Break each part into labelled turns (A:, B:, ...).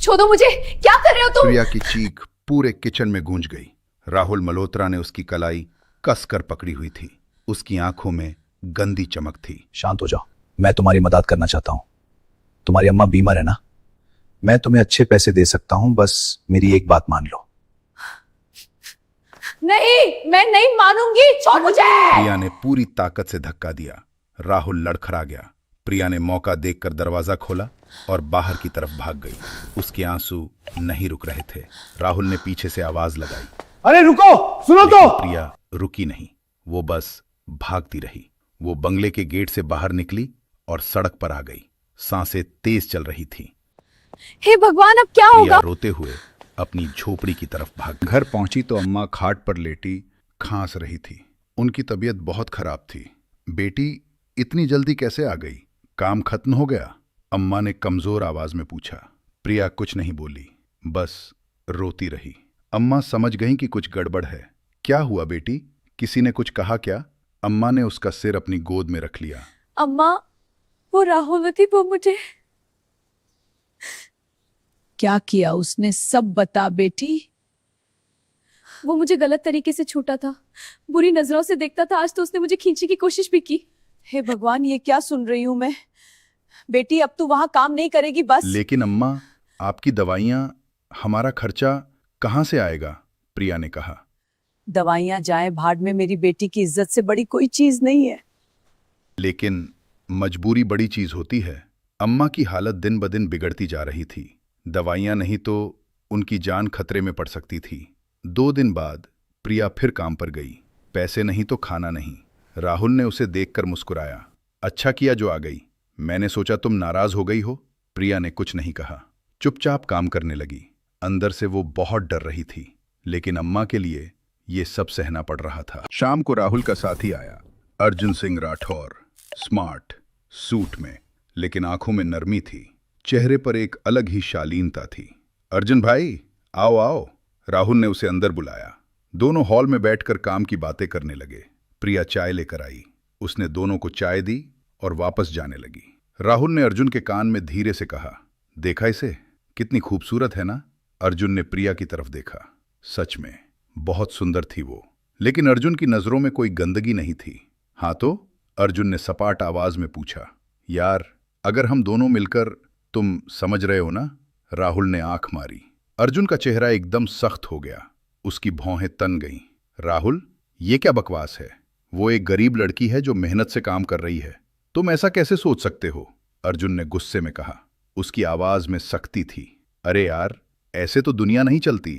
A: छोड़ो मुझे, क्या कर रहे हो तुम?
B: प्रिया की चीख पूरे किचन में गूंज गई। राहुल मल्होत्रा ने उसकी कलाई कसकर पकड़ी हुई थी। उसकी आंखों में गंदी चमक थी।
C: शांत हो जाओ, मैं तुम्हारी मदद करना चाहता हूं। तुम्हारी अम्मा बीमार है ना, मैं तुम्हें अच्छे पैसे दे सकता हूं, बस मेरी एक बात मान लो।
A: नहीं, मैं नहीं मानूंगी, छोड़ मुझे।
B: प्रिया ने पूरी ताकत से धक्का दिया। राहुल लड़खड़ा गया। प्रिया ने मौका देखकर दरवाजा खोला और बाहर की तरफ भाग गई। उसके आंसू नहीं रुक रहे थे। राहुल ने पीछे से आवाज लगाई,
D: अरे रुको, सुनो तो।
B: प्रिया रुकी नहीं, वो बस भागती रही। वो बंगले के गेट से बाहर निकली और सड़क पर आ गई। सांसें तेज चल रही थी।
A: हे भगवान, अब क्या होगा?
B: प्रिया रोते हुए अपनी झोपड़ी की तरफ भाग। घर पहुंची तो अम्मा खाट पर लेटी खांस रही थी। उनकी तबीयत बहुत खराब थी। बेटी इतनी जल्दी कैसे आ गई? काम खत्म हो गया? अम्मा ने कमजोर आवाज में पूछा। प्रिया कुछ नहीं बोली, बस रोती रही। अम्मा समझ गईं कि कुछ गड़बड़ है। क्या हुआ बेटी, किसी ने कुछ कहा क्या? अम्मा ने उसका सिर अपनी गोद में रख लिया।
A: अम्मा, वो राहुल थी, वो मुझे
E: क्या किया उसने, सब बता बेटी।
A: वो मुझे गलत तरीके से छूटा था, बुरी नजरों से देखता था। आज तो उसने मुझे खींचने की कोशिश भी की।
E: हे भगवान, ये क्या सुन रही हूं मैं। बेटी अब तू वहां काम नहीं करेगी बस।
B: लेकिन अम्मा, आपकी दवाइयां, हमारा खर्चा कहां से आएगा? प्रिया ने कहा।
E: दवाइयां जाए भाड़ में, मेरी बेटी की इज्जत से बड़ी कोई चीज नहीं है।
B: लेकिन मजबूरी बड़ी चीज होती है। अम्मा की हालत दिन ब दिन बिगड़ती जा रही थी। दवाइयां नहीं तो उनकी जान खतरे में पड़ सकती थी। 2 दिन बाद प्रिया फिर काम पर गई। पैसे नहीं तो खाना नहीं। राहुल ने उसे देखकर मुस्कुराया। अच्छा किया जो आ गई, मैंने सोचा तुम नाराज हो गई हो। प्रिया ने कुछ नहीं कहा, चुपचाप काम करने लगी। अंदर से वो बहुत डर रही थी, लेकिन अम्मा के लिए ये सब सहना पड़ रहा था। शाम को राहुल का साथी आया, अर्जुन सिंह राठौर। स्मार्ट सूट में, लेकिन आंखों में नरमी थी। चेहरे पर एक अलग ही शालीनता थी। अर्जुन भाई, आओ आओ। राहुल ने उसे अंदर बुलाया। दोनों हॉल में बैठकर काम की बातें करने लगे। प्रिया चाय लेकर आई। उसने दोनों को चाय दी और वापस जाने लगी। राहुल ने अर्जुन के कान में धीरे से कहा, देखा इसे, कितनी खूबसूरत है ना? अर्जुन ने प्रिया की तरफ देखा। सच में बहुत सुंदर थी वो, लेकिन अर्जुन की नजरों में कोई गंदगी नहीं थी। हाँ तो? अर्जुन ने सपाट आवाज में पूछा। यार, अगर हम दोनों मिलकर, तुम समझ रहे हो ना? राहुल ने आंख मारी। अर्जुन का चेहरा एकदम सख्त हो गया। उसकी भौहें तन गईं। राहुल, ये क्या बकवास है? वो एक गरीब लड़की है जो मेहनत से काम कर रही है। तुम ऐसा कैसे सोच सकते हो? अर्जुन ने गुस्से में कहा। उसकी आवाज में सख्ती थी। अरे यार, ऐसे तो दुनिया नहीं चलती।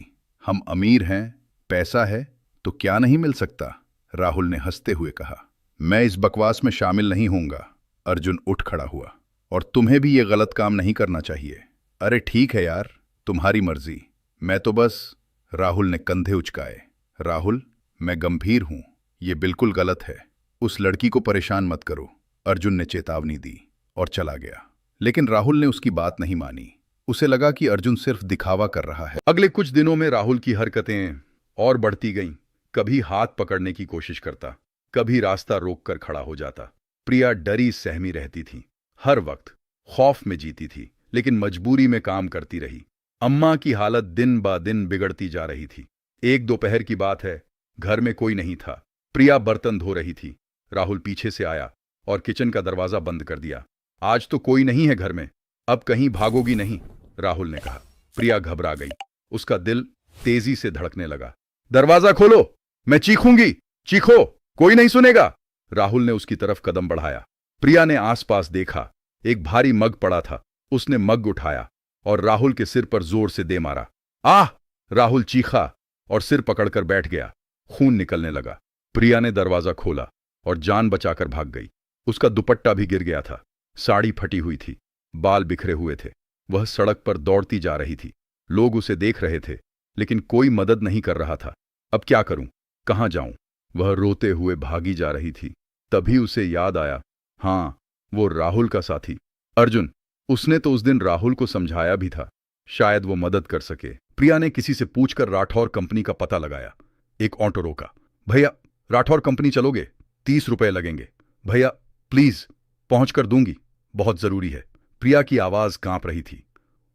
B: हम अमीर हैं, पैसा है तो क्या नहीं मिल सकता? राहुल ने हंसते हुए कहा। मैं इस बकवास में शामिल नहीं होऊंगा। अर्जुन उठ खड़ा हुआ। और तुम्हें भी ये गलत काम नहीं करना चाहिए। अरे ठीक है यार, तुम्हारी मर्जी, मैं तो बस। राहुल ने कंधे उचकाए। राहुल, मैं गंभीर हूं, ये बिल्कुल गलत है। उस लड़की को परेशान मत करो। अर्जुन ने चेतावनी दी और चला गया। लेकिन राहुल ने उसकी बात नहीं मानी। उसे लगा कि अर्जुन सिर्फ दिखावा कर रहा है। अगले कुछ दिनों में राहुल की हरकतें और बढ़ती गईं। कभी हाथ पकड़ने की कोशिश करता, कभी रास्ता रोककर खड़ा हो जाता। प्रिया डरी सहमी रहती थी, हर वक्त खौफ में जीती थी, लेकिन मजबूरी में काम करती रही। अम्मा की हालत दिन ब दिन बिगड़ती जा रही थी। एक दोपहर की बात है, घर में कोई नहीं था। प्रिया बर्तन धो रही थी। राहुल पीछे से आया और किचन का दरवाजा बंद कर दिया। आज तो कोई नहीं है घर में, अब कहीं भागोगी नहीं? राहुल ने कहा। प्रिया घबरा गई। उसका दिल तेजी से धड़कने लगा। दरवाजा खोलो, मैं चीखूंगी, चीखो, कोई नहीं सुनेगा। राहुल ने उसकी तरफ कदम बढ़ाया। प्रिया ने आसपास देखा। एक भारी मग पड़ा था। उसने मग उठाया और राहुल के सिर पर जोर से दे मारा। आह! राहुल चीखा और सिर पकड़कर बैठ गया। खून निकलने लगा। प्रिया ने दरवाजा खोला और जान बचाकर भाग गई। उसका दुपट्टा भी गिर गया था। साड़ी फटी हुई थी, बाल बिखरे हुए थे। वह सड़क पर दौड़ती जा रही थी। लोग उसे देख रहे थे, लेकिन कोई मदद नहीं कर रहा था। अब क्या करूं, कहां जाऊं? वह रोते हुए भागी जा रही थी। तभी उसे याद आया, हाँ, वो राहुल का साथी अर्जुन। उसने तो उस दिन राहुल को समझाया भी था, शायद वो मदद कर सके। प्रिया ने किसी से पूछकर राठौर कंपनी का पता लगाया। एक ऑटो रोका। भैया, राठौर कंपनी चलोगे? 30 रुपए लगेंगे। भैया प्लीज, पहुंच कर दूंगी, बहुत जरूरी है। प्रिया की आवाज कांप रही थी।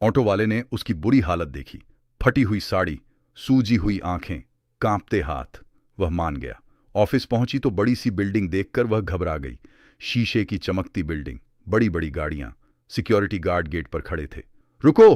B: ऑटो वाले ने उसकी बुरी हालत देखी, फटी हुई साड़ी, सूजी हुई आंखें, कांपते हाथ। वह मान गया। ऑफिस पहुंची तो बड़ी सी बिल्डिंग देखकर वह घबरा गई। शीशे की चमकती बिल्डिंग, बड़ी बड़ी गाड़ियां, सिक्योरिटी गार्ड गेट पर खड़े थे। रुको,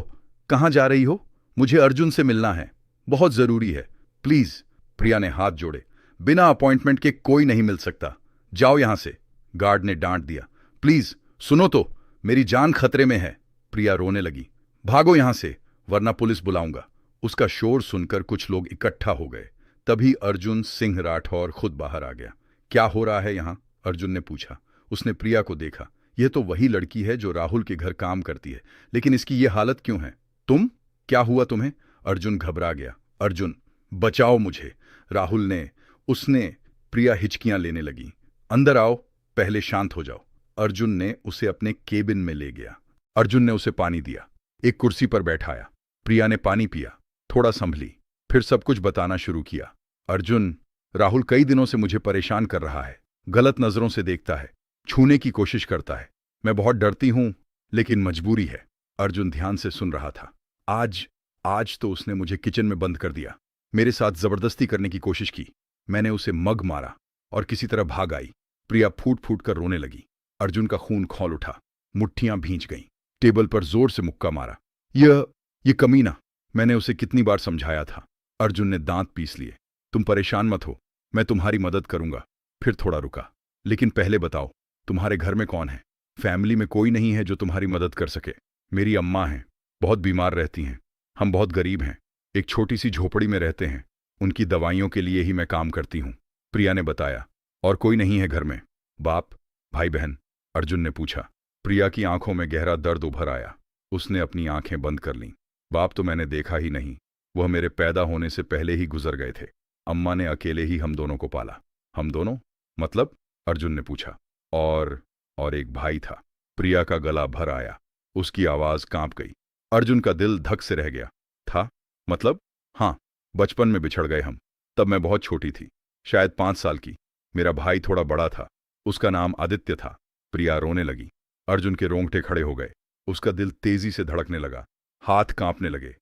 B: कहाँ जा रही हो? मुझे अर्जुन से मिलना है, बहुत जरूरी है, प्लीज। प्रिया ने हाथ जोड़े। बिना अपॉइंटमेंट के कोई नहीं मिल सकता, जाओ यहां से, गार्ड ने डांट दिया। प्लीज सुनो तो, मेरी जान खतरे में है। प्रिया रोने लगी। भागो यहां से, वरना पुलिस बुलाऊंगा। उसका शोर सुनकर कुछ लोग इकट्ठा हो गए। तभी अर्जुन सिंह राठौर खुद बाहर आ गया। क्या हो रहा है यहां? अर्जुन ने पूछा। उसने प्रिया को देखा। यह तो वही लड़की है जो राहुल के घर काम करती है, लेकिन इसकी ये हालत क्यों है? तुम, क्या हुआ तुम्हें? अर्जुन घबरा गया। अर्जुन, बचाओ मुझे, राहुल ने। उसने। प्रिया हिचकियां लेने लगी। अंदर आओ, पहले शांत हो जाओ। अर्जुन ने उसे अपने केबिन में ले गया। अर्जुन ने उसे पानी दिया, एक कुर्सी पर बैठाया। प्रिया ने पानी पिया, थोड़ा संभली, फिर सब कुछ बताना शुरू किया। अर्जुन, राहुल कई दिनों से मुझे परेशान कर रहा है, गलत नजरों से देखता है, छूने की कोशिश करता है। मैं बहुत डरती हूं, लेकिन मजबूरी है। अर्जुन ध्यान से सुन रहा था। आज तो उसने मुझे किचन में बंद कर दिया, मेरे साथ जबरदस्ती करने की कोशिश की। मैंने उसे मग मारा और किसी तरह भाग आई। प्रिया फूट फूट कर रोने लगी। अर्जुन का खून खौल उठा, मुट्ठियां भींच गईं। टेबल पर जोर से मुक्का मारा। ये कमीना, मैंने उसे कितनी बार समझाया था। अर्जुन ने दांत पीस लिए। तुम परेशान मत हो, मैं तुम्हारी मदद करूंगा। फिर थोड़ा रुका। लेकिन पहले बताओ, तुम्हारे घर में कौन है? फैमिली में कोई नहीं है जो तुम्हारी मदद कर सके? मेरी अम्मा हैं, बहुत बीमार रहती हैं। हम बहुत गरीब हैं, एक छोटी सी झोपड़ी में रहते हैं। उनकी दवाइयों के लिए ही मैं काम करती हूं, प्रिया ने बताया। और कोई नहीं है घर में? बाप, भाई बहन? अर्जुन ने पूछा। प्रिया की आंखों में गहरा दर्द उभर आया। उसने अपनी आंखें बंद कर लीं। बाप तो मैंने देखा ही नहीं, वह मेरे पैदा होने से पहले ही गुजर गए थे। अम्मा ने अकेले ही हम दोनों को पाला। हम दोनों मतलब? अर्जुन ने पूछा। और एक भाई था। प्रिया का गला भर आया, उसकी आवाज कांप गई। अर्जुन का दिल धक से रह गया। था मतलब? हाँ, बचपन में बिछड़ गए हम। तब मैं बहुत छोटी थी, शायद 5 साल की। मेरा भाई थोड़ा बड़ा था, उसका नाम आदित्य था। प्रिया रोने लगी। अर्जुन के रोंगटे खड़े हो गए। उसका दिल तेजी से धड़कने लगा, हाथ कांपने लगे।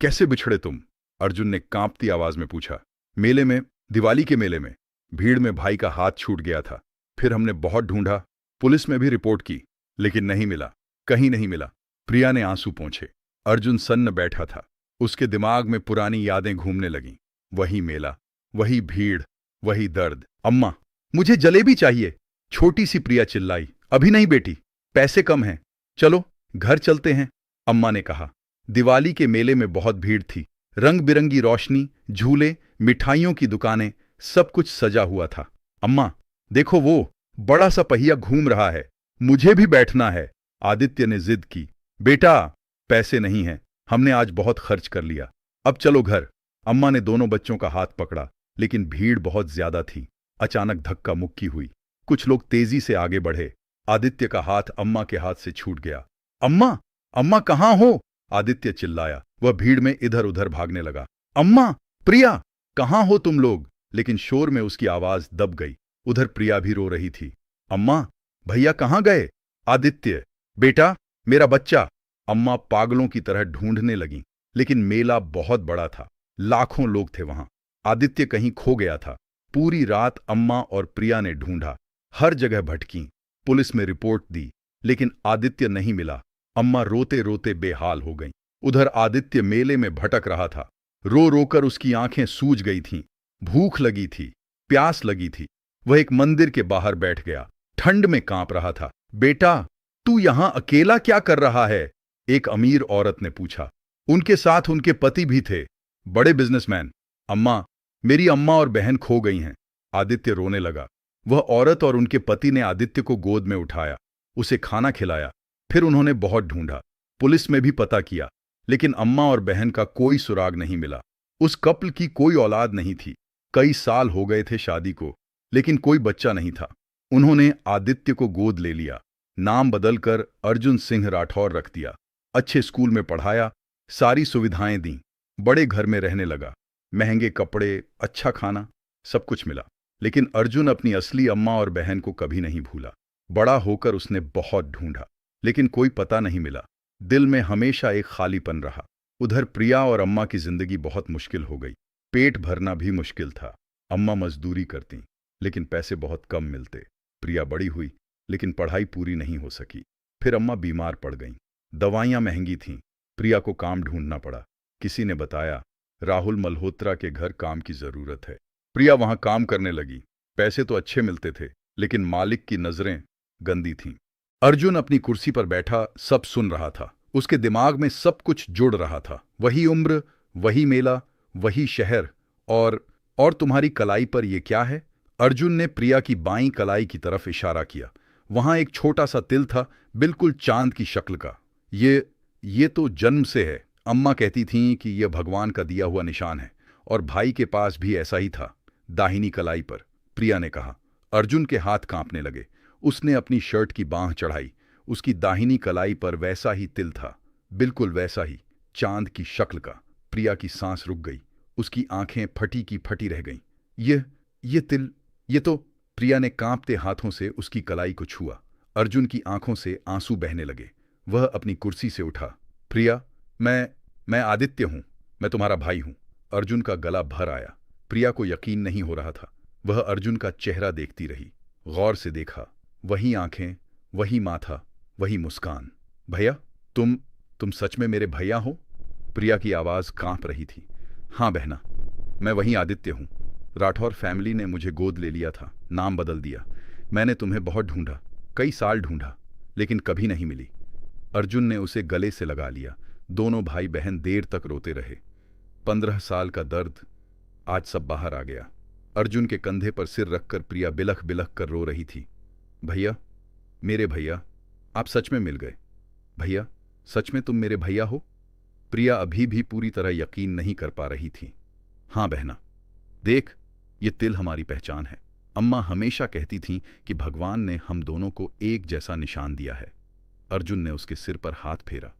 B: कैसे बिछड़े तुम? अर्जुन ने कांपती आवाज में पूछा। मेले में, दिवाली के मेले में, भीड़ में भाई का हाथ छूट गया था। फिर हमने बहुत ढूंढा, पुलिस में भी रिपोर्ट की, लेकिन नहीं मिला, कहीं नहीं मिला। प्रिया ने आंसू पोंछे। अर्जुन सन्न बैठा था। उसके दिमाग में पुरानी यादें घूमने लगीं। वही मेला, वही भीड़, वही दर्द। अम्मा, मुझे जलेबी चाहिए, छोटी सी प्रिया चिल्लाई। अभी नहीं बेटी, पैसे कम हैं, चलो घर चलते हैं, अम्मा ने कहा। दिवाली के मेले में बहुत भीड़ थी, रंग बिरंगी रोशनी, झूले, मिठाइयों की दुकानें, सब कुछ सजा हुआ था। अम्मा, देखो वो बड़ा सा पहिया घूम रहा है, मुझे भी बैठना है, आदित्य ने जिद की। बेटा, पैसे नहीं हैं, हमने आज बहुत खर्च कर लिया, अब चलो घर। अम्मा ने दोनों बच्चों का हाथ पकड़ा, लेकिन भीड़ बहुत ज्यादा थी। अचानक धक्का मुक्की हुई, कुछ लोग तेजी से आगे बढ़े। आदित्य का हाथ अम्मा के हाथ से छूट गया। अम्मा, अम्मा कहाँ हो? आदित्य चिल्लाया। वह भीड़ में इधर उधर भागने लगा। अम्मा, प्रिया, कहाँ हो तुम लोग? लेकिन शोर में उसकी आवाज दब गई। उधर प्रिया भी रो रही थी। अम्मा, भैया कहाँ गए? आदित्य, बेटा, मेरा बच्चा। अम्मा पागलों की तरह ढूंढने लगी, लेकिन मेला बहुत बड़ा था, लाखों लोग थे वहां। आदित्य कहीं खो गया था। पूरी रात अम्मा और प्रिया ने ढूंढा, हर जगह भटकी, पुलिस में रिपोर्ट दी, लेकिन आदित्य नहीं मिला। अम्मा रोते रोते बेहाल हो गईं। उधर आदित्य मेले में भटक रहा था। रो रोकर उसकी आंखें सूज गई थीं, भूख लगी थी, प्यास लगी थी। वह एक मंदिर के बाहर बैठ गया, ठंड में कांप रहा था। बेटा, तू यहां अकेला क्या कर रहा है? एक अमीर औरत ने पूछा। उनके साथ उनके पति भी थे, बड़े बिजनेसमैन। अम्मा, मेरी अम्मा और बहन खो गई हैं। आदित्य रोने लगा। वह औरत और उनके पति ने आदित्य को गोद में उठाया, उसे खाना खिलाया। फिर उन्होंने बहुत ढूंढा, पुलिस में भी पता किया, लेकिन अम्मा और बहन का कोई सुराग नहीं मिला। उस कपल की कोई औलाद नहीं थी। कई साल हो गए थे शादी को, लेकिन कोई बच्चा नहीं था। उन्होंने आदित्य को गोद ले लिया, नाम बदलकर अर्जुन सिंह राठौर रख दिया। अच्छे स्कूल में पढ़ाया, सारी सुविधाएं दी, बड़े घर में रहने लगा। महंगे कपड़े, अच्छा खाना, सब कुछ मिला। लेकिन अर्जुन अपनी असली अम्मा और बहन को कभी नहीं भूला। बड़ा होकर उसने बहुत ढूंढा, लेकिन कोई पता नहीं मिला। दिल में हमेशा एक खालीपन रहा। उधर प्रिया और अम्मा की जिंदगी बहुत मुश्किल हो गई। पेट भरना भी मुश्किल था। अम्मा मजदूरी करती, लेकिन पैसे बहुत कम मिलते। प्रिया बड़ी हुई, लेकिन पढ़ाई पूरी नहीं हो सकी। फिर अम्मा बीमार पड़ गईं। दवाइयाँ महंगी थीं। प्रिया को काम ढूंढना पड़ा। किसी ने बताया, राहुल मल्होत्रा के घर काम की जरूरत है। प्रिया वहां काम करने लगी। पैसे तो अच्छे मिलते थे, लेकिन मालिक की नजरें गंदी थीं। अर्जुन अपनी कुर्सी पर बैठा सब सुन रहा था। उसके दिमाग में सब कुछ जुड़ रहा था। वही उम्र, वही मेला, वही शहर। और तुम्हारी कलाई पर यह क्या है? अर्जुन ने प्रिया की बाईं कलाई की तरफ इशारा किया। वहां एक छोटा सा तिल था, बिल्कुल चांद की शक्ल का। ये तो जन्म से है। अम्मा कहती थीं कि यह भगवान का दिया हुआ निशान है, और भाई के पास भी ऐसा ही था, दाहिनी कलाई पर। प्रिया ने कहा। अर्जुन के हाथ कांपने लगे। उसने अपनी शर्ट की बांह चढ़ाई। उसकी दाहिनी कलाई पर वैसा ही तिल था, बिल्कुल वैसा ही, चांद की शक्ल का। प्रिया की सांस रुक गई। उसकी आंखें फटी की फटी रह गईं। ये तिल, ये तो। प्रिया ने कांपते हाथों से उसकी कलाई को छुआ। अर्जुन की आंखों से आंसू बहने लगे। वह अपनी कुर्सी से उठा। प्रिया, मैं आदित्य हूं। मैं तुम्हारा भाई हूं। अर्जुन का गला भर आया। प्रिया को यकीन नहीं हो रहा था। वह अर्जुन का चेहरा देखती रही, गौर से देखा। वही आंखें, वही माथा, वही मुस्कान। भैया, तुम सच में मेरे भैया हो? प्रिया की आवाज कांप रही थी। हाँ बहना, मैं वही आदित्य हूं। राठौर फैमिली ने मुझे गोद ले लिया था, नाम बदल दिया। मैंने तुम्हें बहुत ढूंढा, कई साल ढूंढा, लेकिन कभी नहीं मिली। अर्जुन ने उसे गले से लगा लिया। दोनों भाई बहन देर तक रोते रहे। 15 साल का दर्द आज सब बाहर आ गया। अर्जुन के कंधे पर सिर रखकर प्रिया बिलख बिलख कर रो रही थी। भैया, मेरे भैया, आप सच में मिल गए। भैया, सच में तुम मेरे भैया हो? प्रिया अभी भी पूरी तरह यकीन नहीं कर पा रही थी। हाँ बहना, देख, ये तिल हमारी पहचान है। अम्मा हमेशा कहती थीं कि भगवान ने हम दोनों को एक जैसा निशान दिया है। अर्जुन ने उसके सिर पर हाथ फेरा।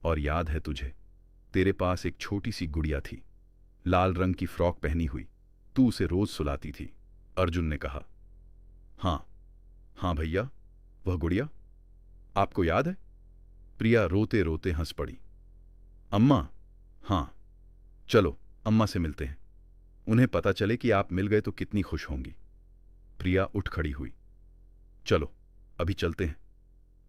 B: और याद है तुझे, तेरे पास एक छोटी सी गुड़िया थी, लाल रंग की फ्रॉक पहनी हुई। तू उसे रोज सुलाती थी। अर्जुन ने कहा। हाँ भैया, वह गुड़िया आपको याद है? प्रिया रोते रोते हंस पड़ी। अम्मा, हाँ, चलो अम्मा से मिलते हैं। उन्हें पता चले कि आप मिल गए तो कितनी खुश होंगी। प्रिया उठ खड़ी हुई। चलो अभी चलते हैं।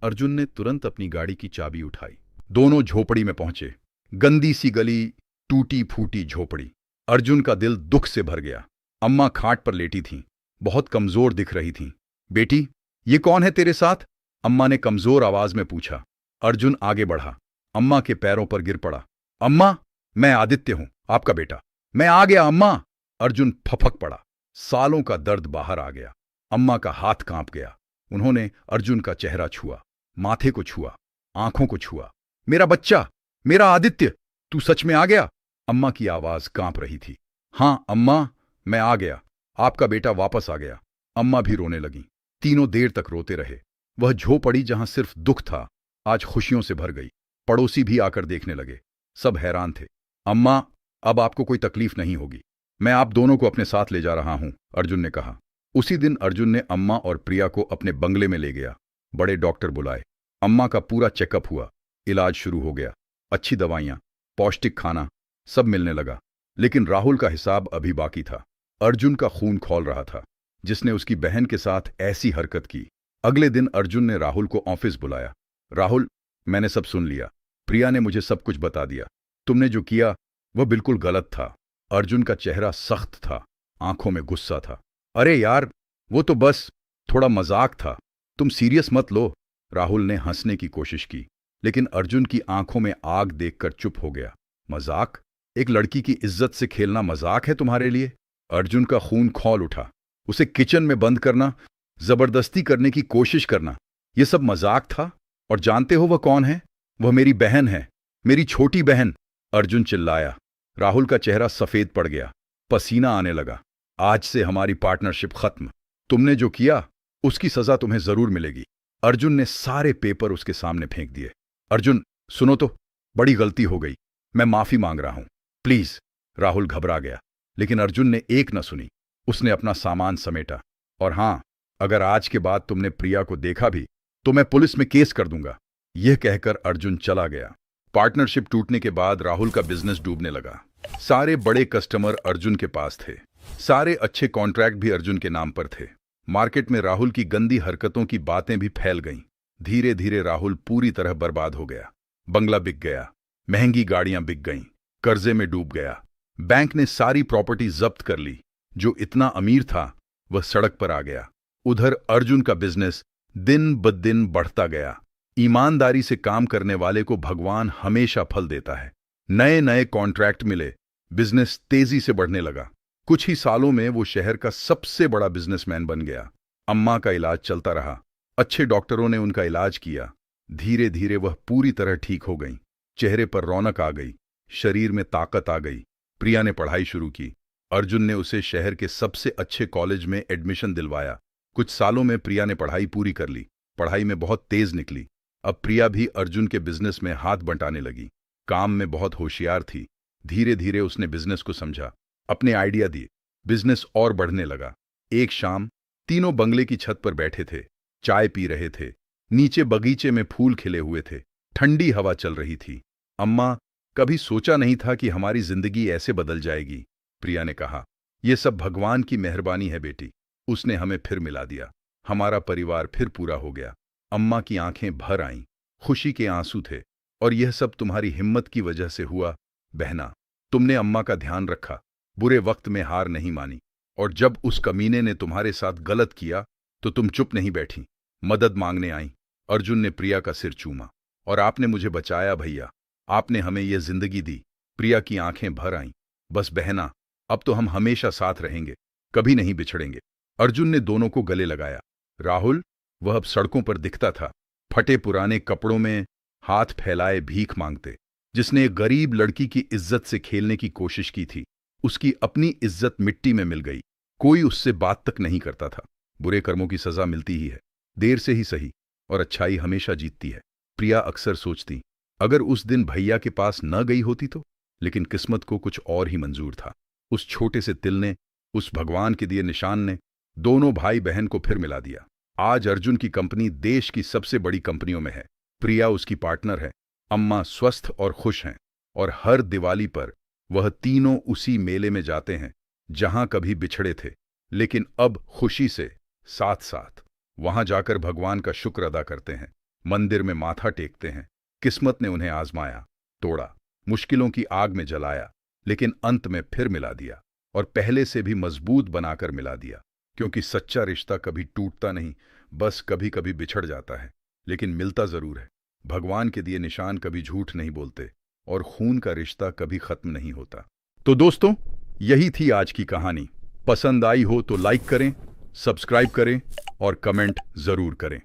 B: अर्जुन ने तुरंत अपनी गाड़ी की चाबी उठाई। दोनों झोपड़ी में पहुंचे। गंदी सी गली, टूटी फूटी झोपड़ी। अर्जुन का दिल दुख से भर गया। अम्मा खाट पर लेटी थीं, बहुत कमजोर दिख रही थीं। बेटी, ये कौन है तेरे साथ? अम्मा ने कमजोर आवाज में पूछा। अर्जुन आगे बढ़ा, अम्मा के पैरों पर गिर पड़ा। अम्मा, मैं आदित्य हूं, आपका बेटा। मैं आ गया अम्मा। अर्जुन फपक पड़ा। सालों का दर्द बाहर आ गया। अम्मा का हाथ कांप गया। उन्होंने अर्जुन का चेहरा छुआ, माथे को छुआ, आंखों को छुआ। मेरा बच्चा, मेरा आदित्य, तू सच में आ गया? अम्मा की आवाज कांप रही थी। हाँ अम्मा, मैं आ गया। आपका बेटा वापस आ गया। अम्मा भी रोने लगीं। तीनों देर तक रोते रहे। वह झोपड़ी जहां सिर्फ दुख था, आज खुशियों से भर गई। पड़ोसी भी आकर देखने लगे। सब हैरान थे। अम्मा, अब आपको कोई तकलीफ नहीं होगी। मैं आप दोनों को अपने साथ ले जा रहा हूं, अर्जुन ने कहा। उसी दिन अर्जुन ने अम्मा और प्रिया को अपने बंगले में ले गया। बड़े डॉक्टर बुलाए। अम्मा का पूरा चेकअप हुआ। इलाज शुरू हो गया। अच्छी दवाइयां, पौष्टिक खाना, सब मिलने लगा। लेकिन राहुल का हिसाब अभी बाकी था। अर्जुन का खून खौल रहा था, जिसने उसकी बहन के साथ ऐसी हरकत की। अगले दिन अर्जुन ने राहुल को ऑफिस बुलाया। राहुल, मैंने सब सुन लिया। प्रिया ने मुझे सब कुछ बता दिया। तुमने जो किया वह बिल्कुल गलत था। अर्जुन का चेहरा सख्त था, आंखों में गुस्सा था। अरे यार, वो तो बस थोड़ा मजाक था, तुम सीरियस मत लो। राहुल ने हंसने की कोशिश की, लेकिन अर्जुन की आंखों में आग देखकर चुप हो गया। मजाक? एक लड़की की इज्जत से खेलना मजाक है तुम्हारे लिए? अर्जुन का खून खौल उठा। उसे किचन में बंद करना, जबरदस्ती करने की कोशिश करना, यह सब मजाक था। और जानते हो वह कौन है? वह मेरी बहन है, मेरी छोटी बहन। अर्जुन चिल्लाया। राहुल का चेहरा सफेद पड़ गया, पसीना आने लगा। आज से हमारी पार्टनरशिप खत्म। तुमने जो किया उसकी सजा तुम्हें जरूर मिलेगी। अर्जुन ने सारे पेपर उसके सामने फेंक दिए। अर्जुन, सुनो तो, बड़ी गलती हो गई, मैं माफी मांग रहा हूं, प्लीज। राहुल घबरा गया, लेकिन अर्जुन ने एक न सुनी। उसने अपना सामान समेटा। और हां, अगर आज के बाद तुमने प्रिया को देखा भी तो मैं पुलिस में केस कर दूंगा। यह कहकर अर्जुन चला गया। पार्टनरशिप टूटने के बाद राहुल का बिजनेस डूबने लगा। सारे बड़े कस्टमर अर्जुन के पास थे, सारे अच्छे कॉन्ट्रैक्ट भी अर्जुन के नाम पर थे। मार्केट में राहुल की गंदी हरकतों की बातें भी फैल गईं। धीरे धीरे राहुल पूरी तरह बर्बाद हो गया। बंगला बिक गया, महंगी गाड़ियां बिक गईं, कर्जे में डूब गया। बैंक ने सारी प्रॉपर्टी जब्त कर ली। जो इतना अमीर था वह सड़क पर आ गया। उधर अर्जुन का बिजनेस दिन ब दिन बढ़ता गया। ईमानदारी से काम करने वाले को भगवान हमेशा फल देता है। नए नए कॉन्ट्रैक्ट मिले, बिजनेस तेजी से बढ़ने लगा। कुछ ही सालों में वो शहर का सबसे बड़ा बिजनेसमैन बन गया। अम्मा का इलाज चलता रहा, अच्छे डॉक्टरों ने उनका इलाज किया। धीरे धीरे वह पूरी तरह ठीक हो गई। चेहरे पर रौनक आ गई, शरीर में ताकत आ गई। प्रिया ने पढ़ाई शुरू की। अर्जुन ने उसे शहर के सबसे अच्छे कॉलेज में एडमिशन दिलवाया। कुछ सालों में प्रिया ने पढ़ाई पूरी कर ली, पढ़ाई में बहुत तेज निकली। अब प्रिया भी अर्जुन के बिजनेस में हाथ बंटाने लगी। काम में बहुत होशियार थी। धीरे धीरे उसने बिजनेस को समझा, अपने आइडिया दिए, बिजनेस और बढ़ने लगा। एक शाम तीनों बंगले की छत पर बैठे थे, चाय पी रहे थे। नीचे बगीचे में फूल खिले हुए थे, ठंडी हवा चल रही थी। अम्मा, कभी सोचा नहीं था कि हमारी जिंदगी ऐसे बदल जाएगी, प्रिया ने कहा। यह सब भगवान की मेहरबानी है बेटी, उसने हमें फिर मिला दिया। हमारा परिवार फिर पूरा हो गया। अम्मा की आंखें भर आईं, खुशी के आंसू थे। और यह सब तुम्हारी हिम्मत की वजह से हुआ बहना। तुमने अम्मा का ध्यान रखा, बुरे वक्त में हार नहीं मानी। और जब उस कमीने ने तुम्हारे साथ गलत किया तो तुम चुप नहीं बैठी, मदद मांगने आई। अर्जुन ने प्रिया का सिर चूमा। और आपने मुझे बचाया भैया, आपने हमें यह जिंदगी दी। प्रिया की आंखें भर आईं। बस बहना, अब तो हम हमेशा साथ रहेंगे, कभी नहीं बिछड़ेंगे। अर्जुन ने दोनों को गले लगाया। राहुल, वह अब सड़कों पर दिखता था, फटे पुराने कपड़ों में, हाथ फैलाए भीख मांगते। जिसने एक गरीब लड़की की इज्जत से खेलने की कोशिश की थी, उसकी अपनी इज्जत मिट्टी में मिल गई। कोई उससे बात तक नहीं करता था। बुरे कर्मों की सजा मिलती ही है, देर से ही सही, और अच्छाई हमेशा जीतती है। प्रिया अक्सर सोचती, अगर उस दिन भैया के पास न गई होती तो। लेकिन किस्मत को कुछ और ही मंजूर था। उस छोटे से तिल ने, उस भगवान के दिए निशान ने दोनों भाई बहन को फिर मिला दिया। आज अर्जुन की कंपनी देश की सबसे बड़ी कंपनियों में है। प्रिया उसकी पार्टनर है। अम्मा स्वस्थ और खुश हैं। और हर दिवाली पर वह तीनों उसी मेले में जाते हैं जहां कभी बिछड़े थे, लेकिन अब खुशी से साथ साथ वहां जाकर भगवान का शुक्र अदा करते हैं, मंदिर में माथा टेकते हैं। किस्मत ने उन्हें आजमाया, तोड़ा, मुश्किलों की आग में जलाया, लेकिन अंत में फिर मिला दिया, और पहले से भी मजबूत बनाकर मिला दिया। क्योंकि सच्चा रिश्ता कभी टूटता नहीं, बस कभी कभी बिछड़ जाता है, लेकिन मिलता जरूर है। भगवान के दिए निशान कभी झूठ नहीं बोलते, और खून का रिश्ता कभी खत्म नहीं होता। तो दोस्तों, यही थी आज की कहानी। पसंद आई हो तो लाइक करें, सब्सक्राइब करें और कमेंट जरूर करें।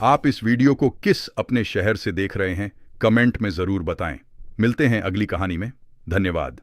B: आप इस वीडियो को किस अपने शहर से देख रहे हैं, कमेंट में जरूर बताएं। मिलते हैं अगली कहानी में। धन्यवाद।